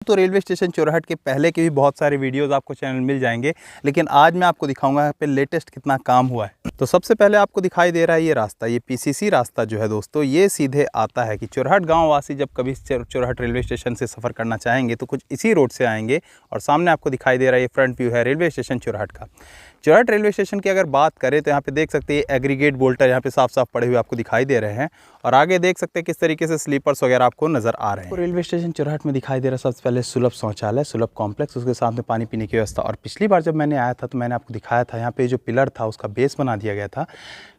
तो railway station Chorhat के पहले के भी बहुत सारे वीडियोस आपको चैनल मिल जाएंगे, लेकिन आज मैं आपको दिखाऊंगा यहाँ पे लेटेस्ट कितना काम हुआ है। तो सबसे पहले आपको दिखाई दे रहा है ये रास्ता, ये पीसीसी रास्ता जो है दोस्तों, ये सीधे आता है कि चोरहट गाँव वासी जब कभी चोरहट रेलवे स्टेशन से सफ़र करना चाहेंगे तो कुछ इसी रोड से आएंगे। और सामने आपको दिखाई दे रहा है ये फ्रंट व्यू है रेलवे स्टेशन चोरहट का। चोरहट रेलवे स्टेशन की अगर बात करें तो यहाँ पे देख सकते हैं एग्रीगेट बोल्टर यहाँ पे साफ साफ पड़े हुए आपको दिखाई दे रहे हैं। और आगे देख सकते हैं किस तरीके से स्लीपर्स वगैरह आपको नजर आ रहे हैं। तो रेलवे स्टेशन चोरहट में दिखाई दे रहा है सबसे पहले सुलभ शौचालय, सुलभ कॉम्प्लेक्स, उसके साथ में पानी पीने की व्यवस्था। और पिछली बार जब मैंने आया था तो मैंने आपको दिखाया था यहाँ पे जो पिलर था उसका बेस बना दिया गया था,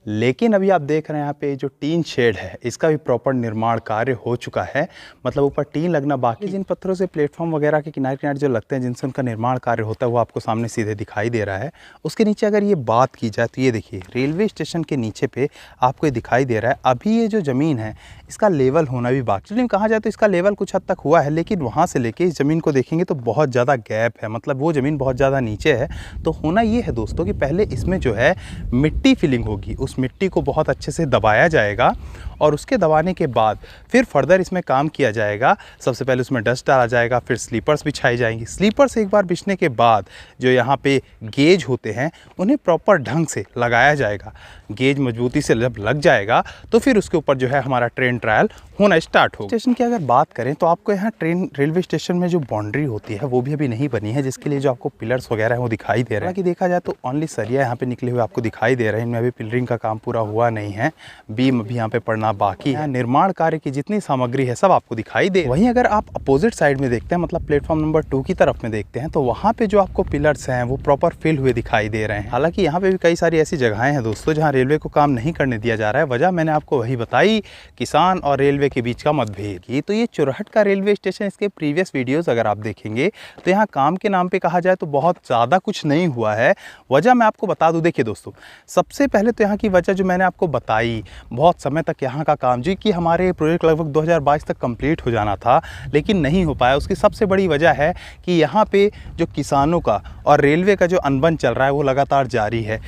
लेकिन अभी आप देख रहे हैं यहाँ पे जो टीन शेड है इसका भी प्रॉपर निर्माण कार्य हो चुका है। मतलब ऊपर टीन लगना बाकी, जिन पत्थरों से प्लेटफॉर्म वगैरह के किनारे किनारे जो लगते हैं जिनसे उनका निर्माण कार्य होता है वो आपको सामने सीधे दिखाई दे रहा है। उसके नीचे अगर ये बात की जाए तो ये देखिए रेलवे स्टेशन के नीचे पे आपको ये दिखाई दे रहा है अभी ये जो ज़मीन है इसका लेवल होना भी बाकी। लेकिन कहा जाए तो इसका लेवल कुछ हद तक हुआ है, लेकिन वहाँ से लेके इस ज़मीन को देखेंगे तो बहुत ज़्यादा गैप है, मतलब वो ज़मीन बहुत ज़्यादा नीचे है। तो होना ये है दोस्तों कि पहले इसमें जो है मिट्टी फिलिंग होगी, उस मिट्टी को बहुत अच्छे से दबाया जाएगा और उसके दबाने के बाद फिर फर्दर इसमें काम किया जाएगा। सबसे पहले उसमें डस्ट डाला जाएगा, फिर स्लीपर्स बिछाई जाएंगी। स्लीपर्स एक बार बिछने के बाद जो यहाँ पे गेज होते हैं उन्हें प्रॉपर ढंग से लगाया जाएगा। गेज मजबूती से जब लग जाएगा तो फिर उसके ऊपर जो है हमारा ट्रेन ट्रायल होना स्टार्ट होगा। स्टेशन की अगर बात करें तो आपको यहाँ रेलवे स्टेशन में जो बाउंड्री होती है वो भी अभी नहीं बनी है, जिसके लिए जो आपको पिलर्स वगैरह हैं वो दिखाई दे रहा है। कि देखा जाए तो ओनली सरिया यहाँ पे निकले हुए आपको दिखाई दे रहे हैं, इनमें अभी पिलरिंग का काम पूरा हुआ नहीं है, बीम अभी यहाँ पे पड़ना बाकी है। निर्माण कार्य की जितनी सामग्री है सब आपको दिखाई दे। वहीं अगर आप अपोजिट साइड में देखते हैं, मतलब प्लेटफॉर्म नंबर 2 की तरफ में देखते हैं, तो वहाँ पे जो आपको पिलर्स हैं वो प्रॉपर फिल हुए दिखाई दे रहे हैं। हालांकि यहाँ पे भी कई सारी ऐसी जगहें हैं दोस्तों जहाँ रेलवे को काम नहीं करने दिया जा रहा है। वजह मैंने आपको वही बताई, किसान और रेलवे के बीच का मतभेद की। तो ये चोरहट का रेलवे स्टेशन, इसके प्रीवियस वीडियोस अगर आप देखेंगे तो यहाँ काम के नाम पे कहा जाए तो बहुत ज़्यादा कुछ नहीं हुआ है। वजह मैं आपको बता दूं, देखिए दोस्तों, सबसे पहले तो यहाँ की वजह जो मैंने आपको बताई, बहुत समय तक यहाँ का काम जो कि हमारे प्रोजेक्ट लगभग 2022 तक कंप्लीट हो जाना था लेकिन नहीं हो पाया, उसकी सबसे बड़ी वजह है कि यहाँ पे जो किसानों का और रेलवे का जो अनबन चल रहा है वो लगातार जारी है।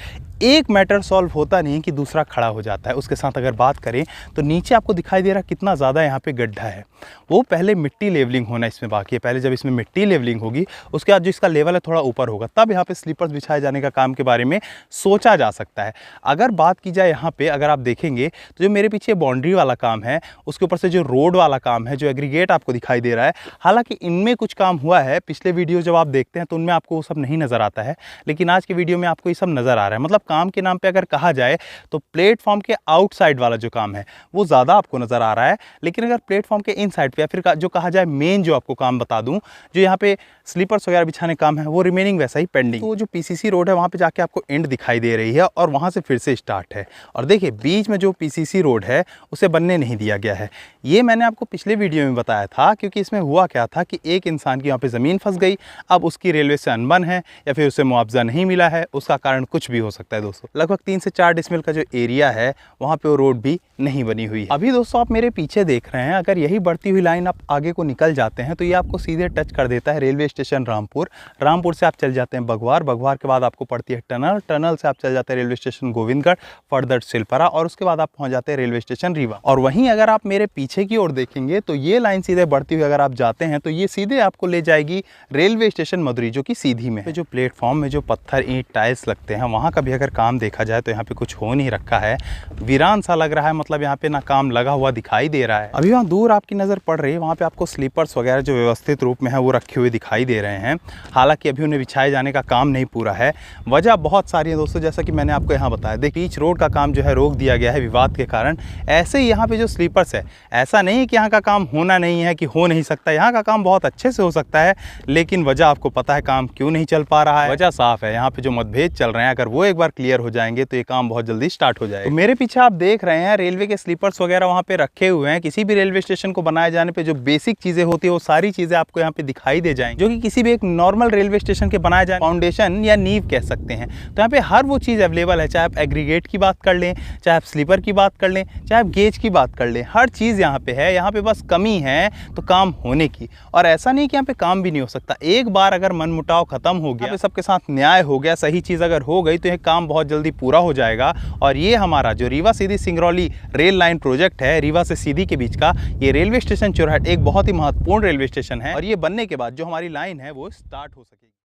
एक मैटर सॉल्व होता नहीं कि दूसरा खड़ा हो जाता है। उसके साथ अगर बात करें तो नीचे आपको दिखाई दे रहा है कितना ज़्यादा यहाँ पे गड्ढा है, वो पहले मिट्टी लेवलिंग होना इसमें बाकी है। पहले जब इसमें मिट्टी लेवलिंग होगी उसके बाद जो इसका लेवल है थोड़ा ऊपर होगा, तब यहाँ पे स्लीपर्स बिछाए जाने का काम के बारे में सोचा जा सकता है। अगर बात की जाए यहाँ पे, अगर आप देखेंगे तो जो मेरे पीछे बाउंड्री वाला काम है उसके ऊपर से जो रोड वाला काम है, जो एग्रीगेट आपको दिखाई दे रहा है, हालांकि इनमें कुछ काम हुआ है। पिछले वीडियो जब आप देखते हैं तो उनमें आपको वो सब नहीं नज़र आता है, लेकिन आज के वीडियो में आपको ये सब नज़र आ रहा है। मतलब काम के नाम पे अगर कहा जाए तो प्लेटफॉर्म के आउटसाइड वाला जो काम है वो ज़्यादा आपको नज़र आ रहा है, लेकिन अगर प्लेटफॉर्म के इनसाइड पे या फिर जो कहा जाए मेन जो आपको काम बता दूं, जो यहाँ पे स्लीपर्स वगैरह बिछाने काम है वो रिमेनिंग वैसा ही पेंडिंग। तो जो पीसीसी रोड है वहाँ पे जाके आपको एंड दिखाई दे रही है और वहाँ से फिर से स्टार्ट है। और देखिए बीच में जो पीसीसी रोड है उसे बनने नहीं दिया गया है। ये मैंने आपको पिछले वीडियो में बताया था, क्योंकि इसमें हुआ क्या था कि एक इंसान की यहाँ पे ज़मीन फंस गई, अब उसकी रेलवे से अनबन है या फिर उसे मुआवजा नहीं मिला है, उसका कारण कुछ भी हो सकता है दोस्तों। लगभग 3 से 4 डिसमिल का जो एरिया है वहाँ पे वो रोड भी नहीं बनी हुई है। अभी दोस्तों आप मेरे पीछे देख रहे हैं, अगर यही बढ़ती हुई लाइन आप आगे को निकल जाते हैं तो ये आपको सीधे टच कर देता है रेलवे स्टेशन रामपुर। रामपुर से आप चल जाते हैं बघवार, बघवार के बाद आपको पड़ती है टनल, टनल से आप चल जाते हैं रेलवे स्टेशन गोविंदगढ़, फर्दर सिलपरा, और उसके बाद आप पहुंच जाते हैं रेलवे स्टेशन रीवा। और वहीं अगर आप मेरे पीछे की ओर देखेंगे तो ये लाइन सीधे बढ़ती हुई अगर आप जाते हैं तो ये सीधे आपको ले जाएगी रेलवे स्टेशन मदुरी, जो कि सीधी में है। जो प्लेटफॉर्म में जो पत्थर ईंट टाइल्स लगते हैं वहाँ का भी अगर काम देखा जाए तो यहाँ पे कुछ हो नहीं रखा है, वीरान सा लग रहा है, मतलब यहाँ पे ना काम लगा हुआ दिखाई दे रहा है। अभी वहाँ दूर आपकी नज़र पड़ रही है, वहाँ पे आपको स्लीपर्स वगैरह जो व्यवस्थित रूप में है वो रखे हुए दिखाई दे रहे हैं। हालांकि अभी उन्हें बिछाए जाने का काम नहीं पूरा है। वजह बहुत सारी है दोस्तों, जैसा कि मैंने आपको यहाँ बताया। देखिए बीच रोड का काम जो है रोक दिया गया है विवाद के कारण। ऐसे ही यहाँ पे जो स्लीपर्स है, ऐसा नहीं है कि यहाँ का काम होना नहीं है, कि हो नहीं सकता, यहाँ का काम बहुत अच्छे से हो सकता है, लेकिन वजह आपको पता है काम क्यों नहीं चल पा रहा है। वजह साफ है, यहाँ पे जो मतभेद चल रहे हैं अगर वो एक बार क्लियर हो जाएंगे तो ये काम बहुत जल्दी स्टार्ट हो जाएगा। तो मेरे पीछे आप देख रहे हैं रेलवे के स्लीपर्स वगैरह वहाँ पे रखे हुए हैं। किसी भी रेलवे स्टेशन को बनाए जाने पे जो बेसिक चीजें होती है वो सारी चीजें आपको यहाँ पे दिखाई दे जाएंगी, जो कि किसी भी एक नॉर्मल रेलवे स्टेशन के बनाए जाए फाउंडेशन या नींव कह सकते हैं। तो यहाँ पे हर वो चीज़ अवेलेबल है, चाहे आप एग्रीगेट की बात कर लें, चाहे आप स्लीपर की बात कर लें, चाहे आप गेज की बात कर लें, हर चीज़ यहाँ पे है। यहाँ पे बस कमी है तो काम होने की, और ऐसा नहीं कि यहाँ पे काम भी नहीं हो सकता। एक बार अगर मनमुटाव खत्म हो गया, सबके साथ न्याय हो गया, सही चीज़ अगर हो गई तो यह काम बहुत जल्दी पूरा हो जाएगा। और ये हमारा जो Rewa Sidhi Singrauli rail line project है, रीवा से सीधी के बीच का, ये रेलवे रेलवे स्टेशन चोरहट एक बहुत ही महत्वपूर्ण रेलवे स्टेशन है और ये बनने के बाद जो हमारी लाइन है वो स्टार्ट हो सकेगी।